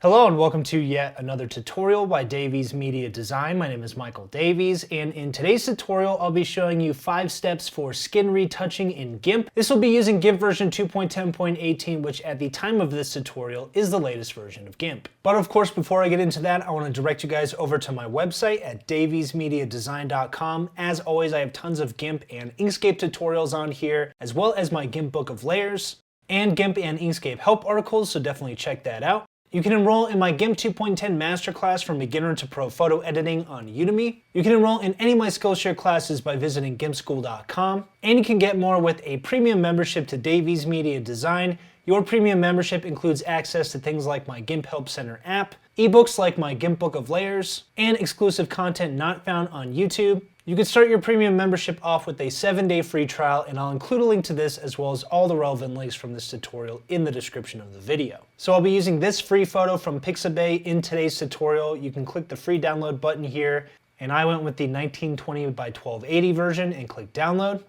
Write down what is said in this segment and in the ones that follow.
Hello and welcome to yet another tutorial by Davies Media Design. My name is Michael Davies, and in today's tutorial I'll be showing you 5 steps for skin retouching in GIMP. This will be using GIMP version 2.10.18, which at the time of this tutorial is the latest version of GIMP. But of course, before I get into that, I want to direct you guys over to my website at daviesmediadesign.com. As always, I have tons of GIMP and Inkscape tutorials on here, as well as my GIMP book of layers and GIMP and Inkscape help articles, so definitely check that out. You can enroll in my GIMP 2.10 Masterclass from beginner to pro photo editing on Udemy. You can enroll in any of my Skillshare classes by visiting gimpschool.com. And you can get more with a premium membership to Davies Media Design. Your premium membership includes access to things like my GIMP Help Center app, ebooks like my GIMP Book of Layers, and exclusive content not found on YouTube. You can start your premium membership off with a 7-day free trial, and I'll include a link to this as well as all the relevant links from this tutorial in the description of the video. So I'll be using this free photo from Pixabay in today's tutorial. You can click the free download button here, and I went with the 1920 by 1280 version and click download.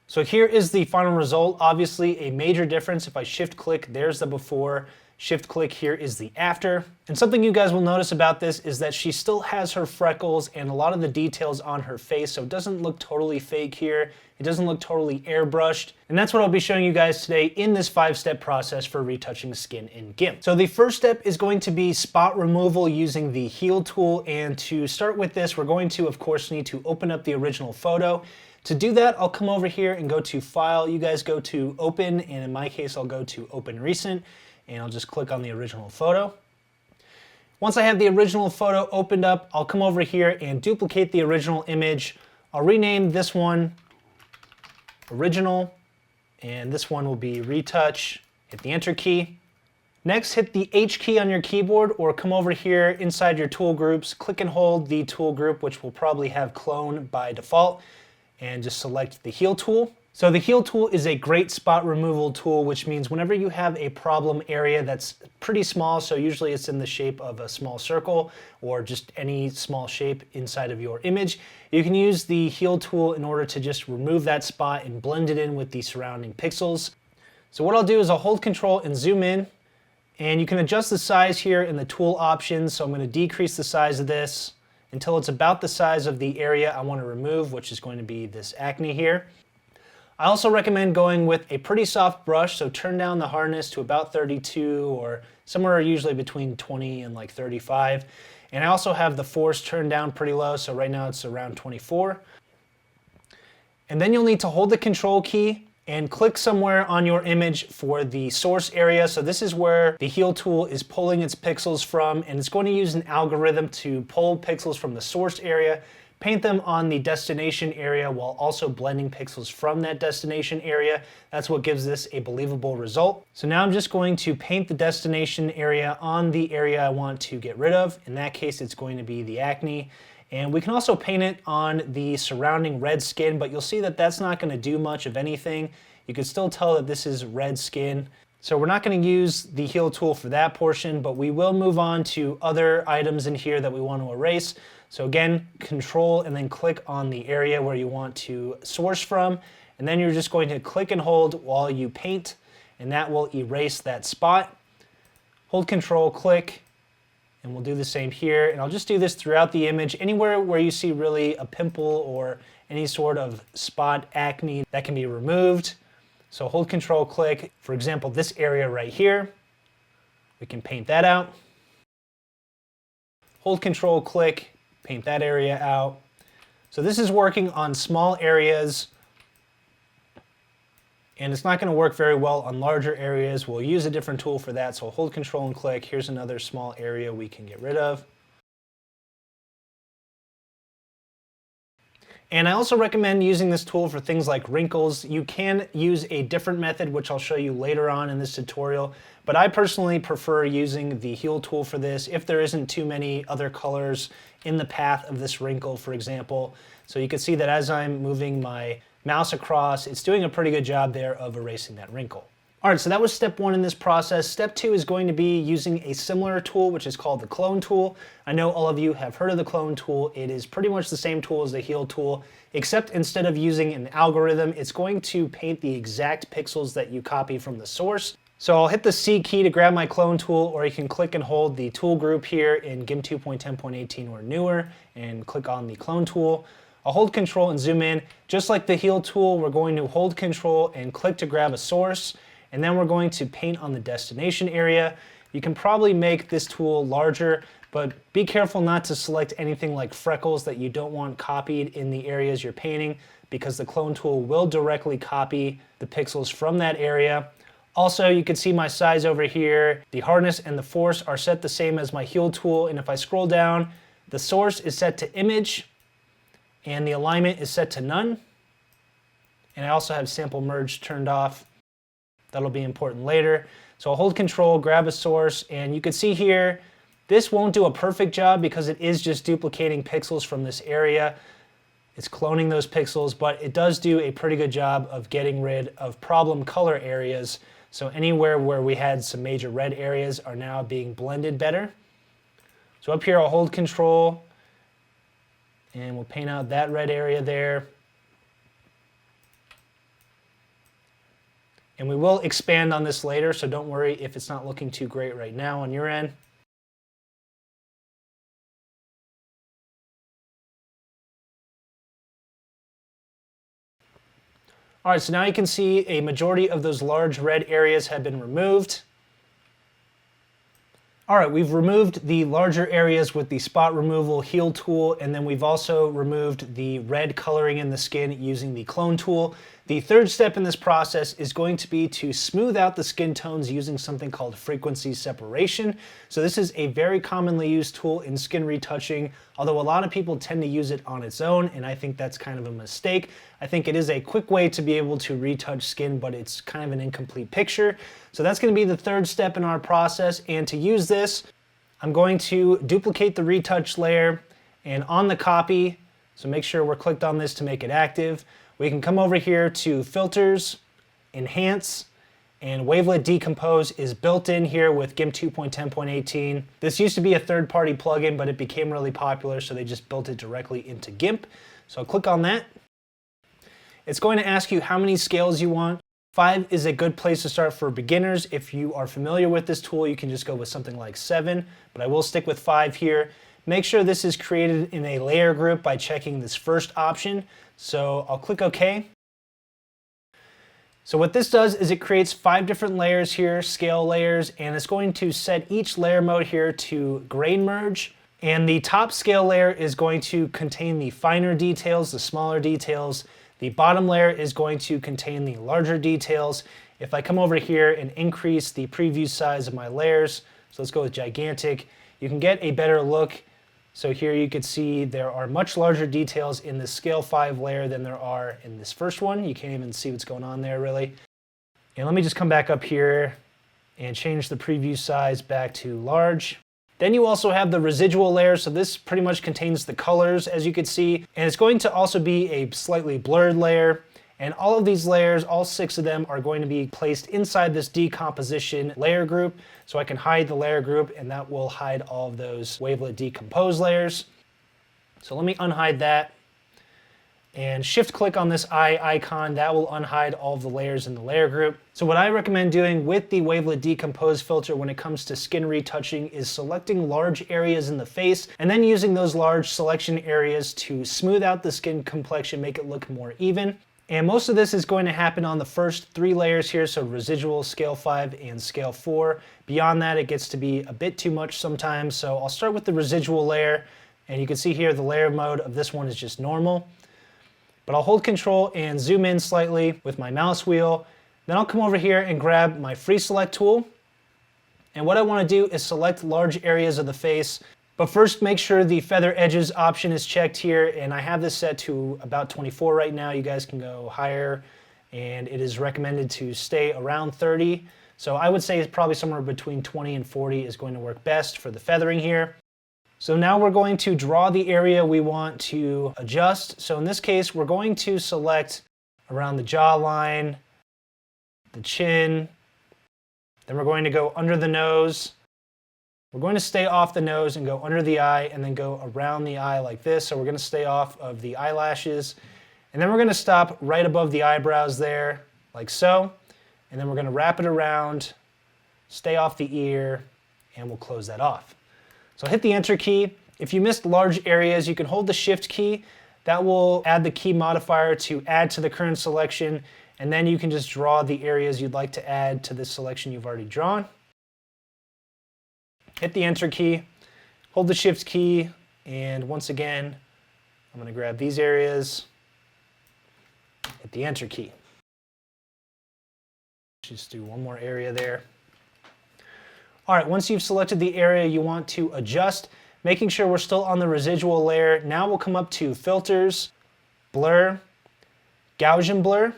So here is the final result. Obviously a major difference. If I shift click, there's the before. Shift click, here is the after. And something you guys will notice about this is that she still has her freckles and a lot of the details on her face, so it doesn't look totally fake here. It doesn't look totally airbrushed. And that's what I'll be showing you guys today in this 5-step process for retouching skin in GIMP. So the first step is going to be spot removal using the heal tool. And to start with this, we're going to, of course, need to open up the original photo. To do that, I'll come over here and go to File. You guys go to Open, and in my case, I'll go to Open Recent. And I'll just click on the original photo. Once I have the original photo opened up, I'll come over here and duplicate the original image. I'll rename this one Original, and this one will be Retouch. Hit the Enter key. Next, hit the H key on your keyboard, or come over here inside your tool groups, click and hold the tool group, which will probably have Clone by default, and just select the Heal tool. So the Heal tool is a great spot removal tool, which means whenever you have a problem area that's pretty small, so usually it's in the shape of a small circle or just any small shape inside of your image, you can use the Heal tool in order to just remove that spot and blend it in with the surrounding pixels. So what I'll do is I'll hold Control and zoom in, and you can adjust the size here in the tool options. So I'm going to decrease the size of this until it's about the size of the area I want to remove, which is going to be this acne here. I also recommend going with a pretty soft brush, so turn down the hardness to about 32 or somewhere usually between 20 and like 35. And I also have the force turned down pretty low, so right now it's around 24. And then you'll need to hold the Control key and click somewhere on your image for the source area. So this is where the Heal tool is pulling its pixels from, and it's going to use an algorithm to pull pixels from the source area, paint them on the destination area while also blending pixels from that destination area. That's what gives this a believable result. So now I'm just going to paint the destination area on the area I want to get rid of. In that case, it's going to be the acne. And we can also paint it on the surrounding red skin, but you'll see that that's not going to do much of anything. You can still tell that this is red skin. So we're not going to use the Heal tool for that portion, but we will move on to other items in here that we want to erase. So again, Control and then click on the area where you want to source from, and then you're just going to click and hold while you paint, and that will erase that spot. Hold Control, click, and we'll do the same here. And I'll just do this throughout the image. Anywhere where you see really a pimple or any sort of spot acne, that can be removed. So hold Control, click. For example, this area right here, we can paint that out. Hold Control, click, paint that area out. So this is working on small areas, and it's not going to work very well on larger areas. We'll use a different tool for that. So hold Control and click. Here's another small area we can get rid of. And I also recommend using this tool for things like wrinkles. You can use a different method, which I'll show you later on in this tutorial, but I personally prefer using the Heal tool for this if there isn't too many other colors in the path of this wrinkle, for example. So you can see that as I'm moving my mouse across, it's doing a pretty good job there of erasing that wrinkle. All right, so that was step 1 in this process. Step 2 is going to be using a similar tool, which is called the Clone tool. I know all of you have heard of the Clone tool. It is pretty much the same tool as the Heal tool, except instead of using an algorithm, it's going to paint the exact pixels that you copy from the source. So I'll hit the C key to grab my clone tool, or you can click and hold the tool group here in GIMP 2.10.18 or newer and click on the clone tool. I'll hold control and zoom in. Just like the heal tool, we're going to hold control and click to grab a source, and then we're going to paint on the destination area. You can probably make this tool larger, but be careful not to select anything like freckles that you don't want copied in the areas you're painting, because the clone tool will directly copy the pixels from that area. Also, you can see my size over here. The hardness and the force are set the same as my heal tool, and if I scroll down, the source is set to image, and the alignment is set to none. And I also have sample merge turned off. That'll be important later. So I'll hold control, grab a source, and you can see here, this won't do a perfect job because it is just duplicating pixels from this area. It's cloning those pixels, but it does do a pretty good job of getting rid of problem color areas. So anywhere where we had some major red areas are now being blended better. So up here I'll hold control and we'll paint out that red area there. And we will expand on this later, so don't worry if it's not looking too great right now on your end. All right, so now you can see a majority of those large red areas have been removed. All right, we've removed the larger areas with the spot removal heal tool, and then we've also removed the red coloring in the skin using the clone tool. The third step in this process is going to be to smooth out the skin tones using something called frequency separation. So this is a very commonly used tool in skin retouching, although a lot of people tend to use it on its own, and I think that's kind of a mistake. I think it is a quick way to be able to retouch skin, but it's kind of an incomplete picture. So that's going to be the third step in our process, and to use this, I'm going to duplicate the retouch layer, and on the copy, so make sure we're clicked on this to make it active, we can come over here to Filters, Enhance, and Wavelet Decompose is built in here with GIMP 2.10.18. This used to be a third-party plugin, but it became really popular, so they just built it directly into GIMP. So I'll click on that. It's going to ask you how many scales you want. 5 is a good place to start for beginners. If you are familiar with this tool, you can just go with something like 7, but I will stick with 5 here. Make sure this is created in a layer group by checking this first option. So I'll click OK. So what this does is it creates 5 different layers here, scale layers, and it's going to set each layer mode here to grain merge. And the top scale layer is going to contain the finer details, the smaller details. The bottom layer is going to contain the larger details. If I come over here and increase the preview size of my layers, so let's go with gigantic, you can get a better look. So here you can see there are much larger details in the scale 5 layer than there are in this first one. You can't even see what's going on there really. And let me just come back up here and change the preview size back to large. Then you also have the residual layer, so this pretty much contains the colors as you can see, and it's going to also be a slightly blurred layer. And all of these layers, all 6 of them, are going to be placed inside this decomposition layer group. So I can hide the layer group, and that will hide all of those wavelet decompose layers. So let me unhide that. And shift click on this eye icon, that will unhide all of the layers in the layer group. So what I recommend doing with the wavelet decompose filter when it comes to skin retouching is selecting large areas in the face and then using those large selection areas to smooth out the skin complexion, make it look more even. And most of this is going to happen on the first 3 layers here, so residual, scale 5, and scale 4. Beyond that, it gets to be a bit too much sometimes, so I'll start with the residual layer, and you can see here the layer mode of this one is just normal. But I'll hold control and zoom in slightly with my mouse wheel. Then I'll come over here and grab my free select tool. And what I want to do is select large areas of the face. But first, make sure the feather edges option is checked here, and I have this set to about 24 right now. You guys can go higher, and it is recommended to stay around 30. So I would say it's probably somewhere between 20 and 40 is going to work best for the feathering here. So now we're going to draw the area we want to adjust. So in this case, we're going to select around the jawline, the chin, then we're going to go under the nose. We're going to stay off the nose and go under the eye and then go around the eye like this. So we're going to stay off of the eyelashes. And then we're going to stop right above the eyebrows there, like so. And then we're going to wrap it around stay off the ear, and we'll close that off. So I'll hit the Enter key. If you missed large areas, you can hold the Shift key. That will add the key modifier to add to the current selection, and then you can just draw the areas you'd like to add to this selection you've already drawn. Hit the Enter key, hold the Shift key, and once again, I'm going to grab these areas, hit the Enter key. Just do one more area there. All right, once you've selected the area you want to adjust, making sure we're still on the residual layer, now we'll come up to Filters, Blur, Gaussian Blur,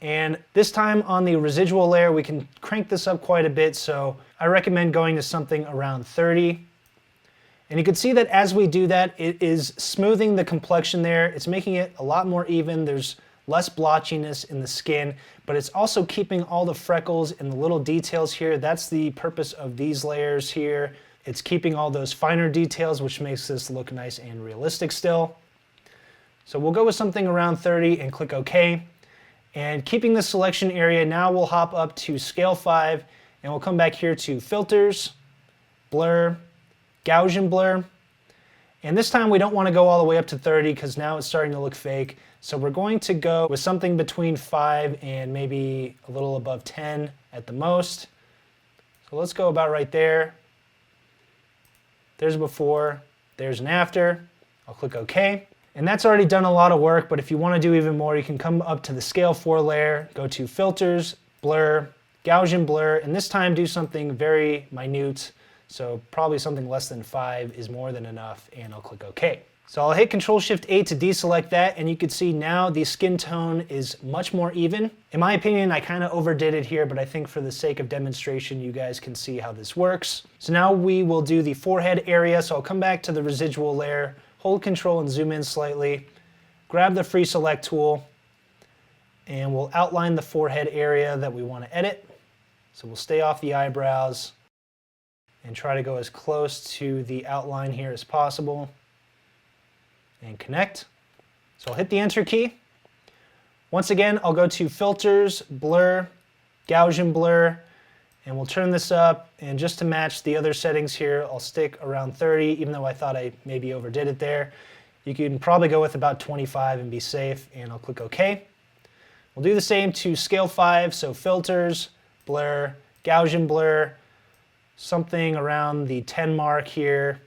and this time on the residual layer we can crank this up quite a bit, so I recommend going to something around 30. And you can see that as we do that, it is smoothing the complexion there. It's making it a lot more even. There's less blotchiness in the skin, but it's also keeping all the freckles and the little details here. That's the purpose of these layers here. It's keeping all those finer details, which makes this look nice and realistic still. So we'll go with something around 30 and click OK. And keeping the selection area, now we'll hop up to Scale 5, and we'll come back here to Filters, Blur, Gaussian Blur. And this time we don't want to go all the way up to 30 because now it's starting to look fake. So we're going to go with something between 5 and maybe a little above 10 at the most. So let's go about right there. There's a before, there's an after. I'll click OK. And that's already done a lot of work, but if you want to do even more, you can come up to the Scale 4 layer, go to Filters, Blur, Gaussian Blur, and this time do something very minute. So probably something less than 5 is more than enough, and I'll click OK. So I'll hit Control-Shift-A to deselect that, and you can see now the skin tone is much more even. In my opinion, I kind of overdid it here, but I think for the sake of demonstration, you guys can see how this works. So now we will do the forehead area, so I'll come back to the residual layer, hold Control and zoom in slightly, grab the Free Select tool, and we'll outline the forehead area that we want to edit. So we'll stay off the eyebrows and try to go as close to the outline here as possible. And connect. So I'll hit the Enter key. Once again, I'll go to Filters, Blur, Gaussian Blur, and we'll turn this up. And just to match the other settings here, I'll stick around 30, even though I thought I maybe overdid it there. You can probably go with about 25 and be safe, and I'll click OK. We'll do the same to Scale 5, so Filters, Blur, Gaussian Blur, something around the 10 mark here.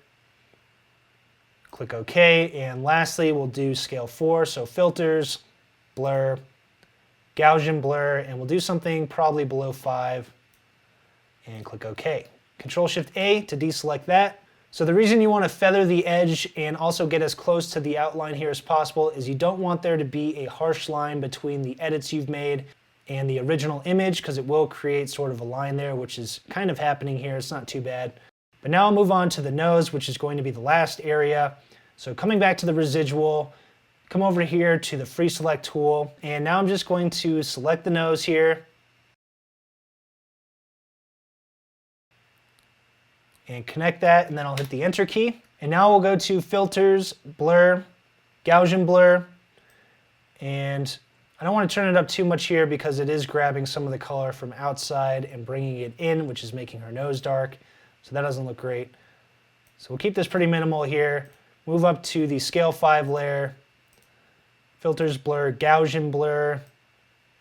Click OK, and lastly we'll do Scale 4, so Filters, Blur, Gaussian Blur, and we'll do something probably below 5, and click OK. Control-Shift-A to deselect that. So the reason you want to feather the edge and also get as close to the outline here as possible is you don't want there to be a harsh line between the edits you've made and the original image, because it will create sort of a line there, which is kind of happening here. It's not too bad. But now I'll move on to the nose, which is going to be the last area. So coming back to the residual, come over here to the Free Select tool, and now I'm just going to select the nose here. And connect that, and then I'll hit the Enter key. And now we'll go to Filters, Blur, Gaussian Blur, and I don't want to turn it up too much here because it is grabbing some of the color from outside and bringing it in, which is making her nose dark. So that doesn't look great. So we'll keep this pretty minimal here. Move up to the Scale 5 layer. Filters, Blur, Gaussian Blur.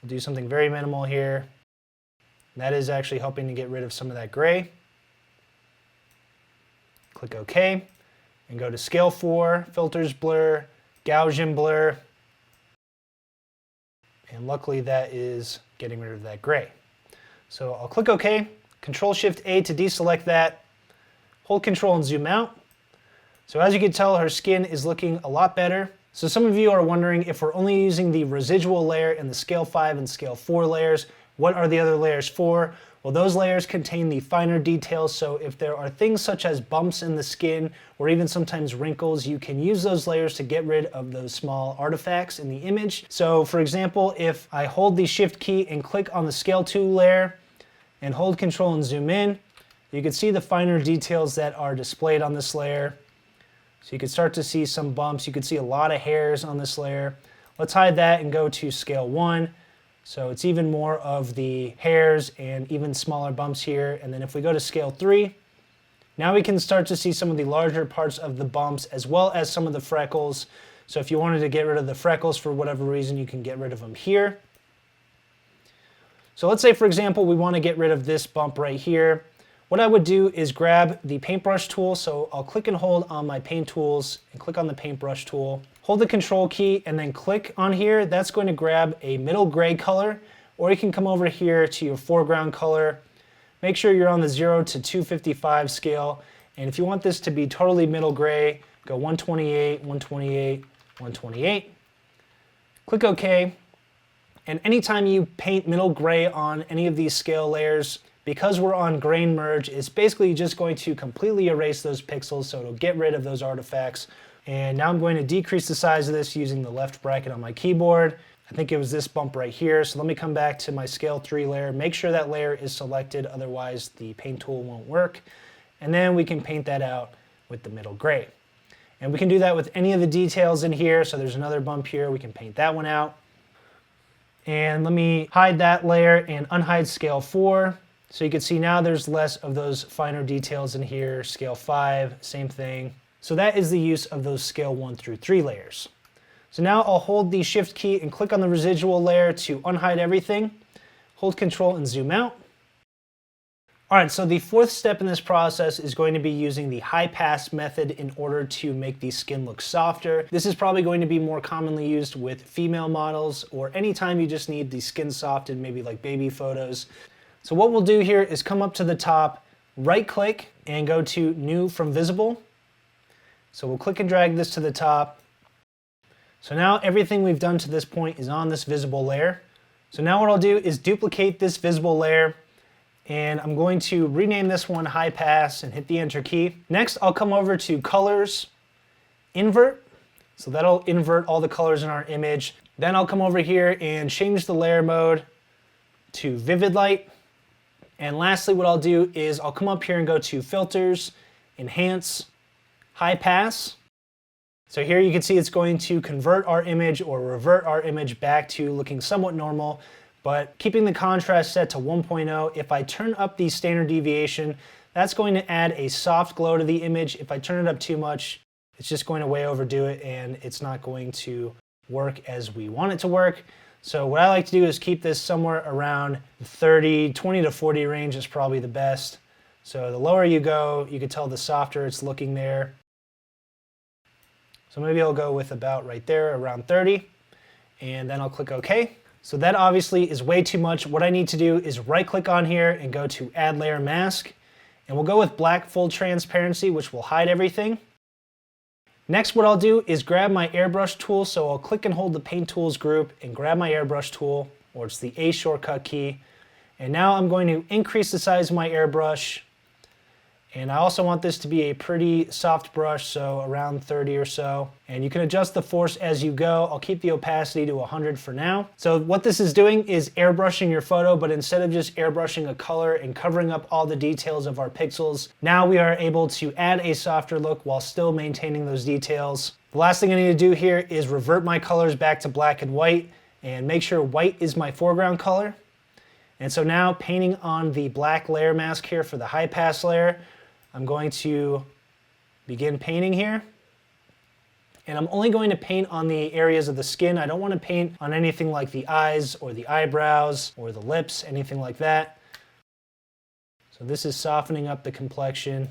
We'll do something very minimal here. And that is actually helping to get rid of some of that gray. Click OK. And go to Scale 4, Filters, Blur, Gaussian Blur. And luckily that is getting rid of that gray. So I'll click OK. Control-Shift-A to deselect that. Hold Control and zoom out. So as you can tell, her skin is looking a lot better. So some of you are wondering, if we're only using the residual layer and the Scale 5 and Scale 4 layers, what are the other layers for? Well, those layers contain the finer details, so if there are things such as bumps in the skin or even sometimes wrinkles, you can use those layers to get rid of those small artifacts in the image. So for example, if I hold the Shift key and click on the Scale 2 layer, and hold Control and zoom in, you can see the finer details that are displayed on this layer. So you can start to see some bumps. You can see a lot of hairs on this layer. Let's hide that and go to Scale 1. So it's even more of the hairs and even smaller bumps here. And then if we go to scale 3, now we can start to see some of the larger parts of the bumps as well as some of the freckles. So if you wanted to get rid of the freckles for whatever reason, you can get rid of them here. So let's say, for example, we want to get rid of this bump right here. What I would do is grab the paintbrush tool. So I'll click and hold on my paint tools and click on the paintbrush tool. Hold the control key and then click on here. That's going to grab a middle gray color, or you can come over here to your foreground color. Make sure you're on the 0 to 255 scale. And if you want this to be totally middle gray, go 128, 128, 128. Click OK. And anytime you paint middle gray on any of these scale layers, because we're on grain merge, it's basically just going to completely erase those pixels, so it'll get rid of those artifacts. And now I'm going to decrease the size of this using the left bracket on my keyboard. I think it was this bump right here. So let me come back to my scale 3 layer, make sure that layer is selected, otherwise the paint tool won't work. And then we can paint that out with the middle gray. And we can do that with any of the details in here. So there's another bump here, we can paint that one out. And let me hide that layer and unhide scale 4. So you can see now there's less of those finer details in here. Scale 5, same thing. So that is the use of those scale 1 through 3 layers. So now I'll hold the shift key and click on the residual layer to unhide everything. Hold control and zoom out. All right, so the fourth step in this process is going to be using the high pass method in order to make the skin look softer. This is probably going to be more commonly used with female models or anytime you just need the skin softened, maybe like baby photos. So what we'll do here is come up to the top, right click and go to New from Visible. So we'll click and drag this to the top. So now everything we've done to this point is on this visible layer. So now what I'll do is duplicate this visible layer, and I'm going to rename this one High Pass and hit the Enter key. Next, I'll come over to Colors, Invert. So that'll invert all the colors in our image. Then I'll come over here and change the layer mode to Vivid Light. And lastly, what I'll do is I'll come up here and go to Filters, Enhance, High Pass. So here you can see it's going to convert our image or revert our image back to looking somewhat normal, but keeping the contrast set to 1.0. If I turn up the standard deviation, that's going to add a soft glow to the image. If I turn it up too much, it's just going to way overdo it and it's not going to work as we want it to work. So what I like to do is keep this somewhere around 20 to 40 range is probably the best. So the lower you go, you can tell the softer it's looking there. So maybe I'll go with about right there, around 30, and then I'll click OK. So that obviously is way too much. What I need to do is right click on here and go to Add Layer Mask, and we'll go with Black Full Transparency, which will hide everything. Next, what I'll do is grab my airbrush tool. So I'll click and hold the paint tools group and grab my airbrush tool, or it's the A shortcut key. And now I'm going to increase the size of my airbrush. And I also want this to be a pretty soft brush, so around 30 or so. And you can adjust the force as you go. I'll keep the opacity to 100 for now. So what this is doing is airbrushing your photo, but instead of just airbrushing a color and covering up all the details of our pixels, now we are able to add a softer look while still maintaining those details. The last thing I need to do here is revert my colors back to black and white and make sure white is my foreground color. And so now painting on the black layer mask here for the high pass layer, I'm going to begin painting here. And I'm only going to paint on the areas of the skin. I don't want to paint on anything like the eyes or the eyebrows or the lips, anything like that. So this is softening up the complexion.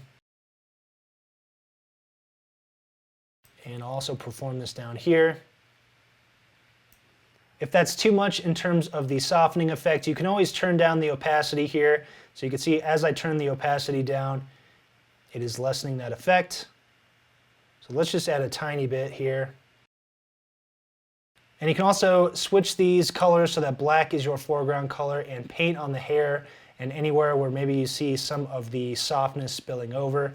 And I'll also perform this down here. If that's too much in terms of the softening effect, you can always turn down the opacity here. So you can see as I turn the opacity down, it is lessening that effect. So let's just add a tiny bit here. And you can also switch these colors so that black is your foreground color and paint on the hair and anywhere where maybe you see some of the softness spilling over.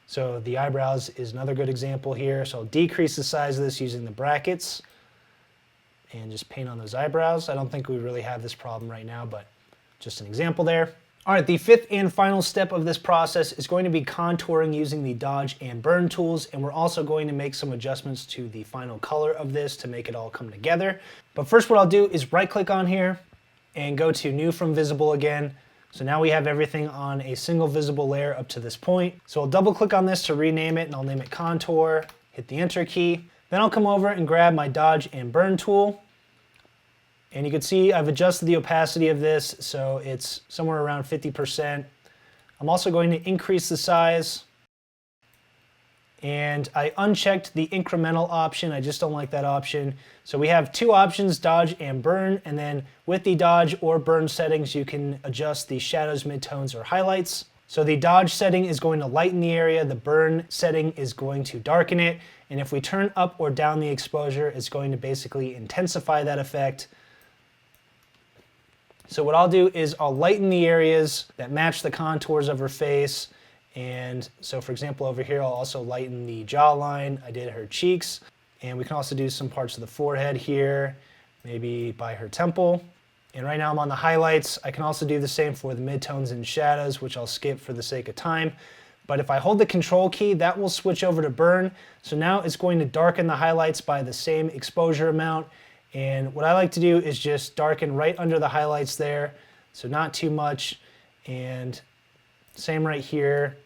So the eyebrows is another good example here. So I'll decrease the size of this using the brackets and just paint on those eyebrows. I don't think we really have this problem right now, but just an example there. All right, the fifth and final step of this process is going to be contouring using the dodge and burn tools, and we're also going to make some adjustments to the final color of this to make it all come together. But first what I'll do is right click on here and go to new from visible again. So now we have everything on a single visible layer up to this point. So I'll double click on this to rename it, and I'll name it contour, hit the enter key. Then I'll come over and grab my dodge and burn tool. And you can see I've adjusted the opacity of this so it's somewhere around 50%. I'm also going to increase the size. And I unchecked the incremental option. I just don't like that option. So we have two options, dodge and burn. And then with the dodge or burn settings, you can adjust the shadows, midtones, or highlights. So the dodge setting is going to lighten the area. The burn setting is going to darken it. And if we turn up or down the exposure, it's going to basically intensify that effect. So what I'll do is I'll lighten the areas that match the contours of her face. And so for example, over here, I'll also lighten the jawline. I did her cheeks. And we can also do some parts of the forehead here, maybe by her temple. And right now I'm on the highlights. I can also do the same for the midtones and shadows, which I'll skip for the sake of time. But if I hold the control key, that will switch over to burn. So now it's going to darken the highlights by the same exposure amount. And what I like to do is just darken right under the highlights there. So not too much. And same right here.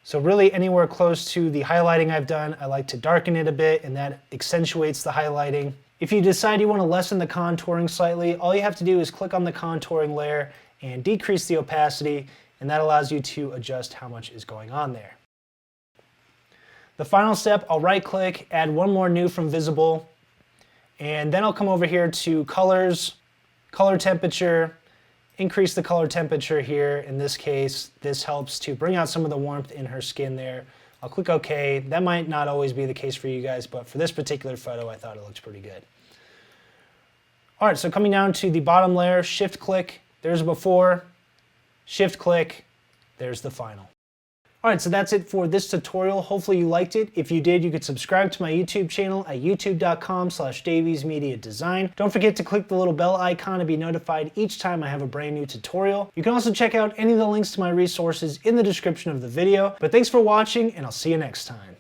So really anywhere close to the highlighting I've done, I like to darken it a bit, and that accentuates the highlighting. If you decide you want to lessen the contouring slightly, all you have to do is click on the contouring layer and decrease the opacity, and that allows you to adjust how much is going on there. The final step, I'll right click, add one more new from visible, and then I'll come over here to colors, color temperature, increase the color temperature here. In this case, this helps to bring out some of the warmth in her skin there. I'll click OK. That might not always be the case for you guys, but for this particular photo, I thought it looked pretty good. All right, so coming down to the bottom layer, shift click, there's before, shift click, there's the final. All right, so that's it for this tutorial. Hopefully you liked it. If you did, you could subscribe to my YouTube channel at youtube.com/daviesmediadesign. Don't forget to click the little bell icon to be notified each time I have a brand new tutorial. You can also check out any of the links to my resources in the description of the video. But thanks for watching, and I'll see you next time.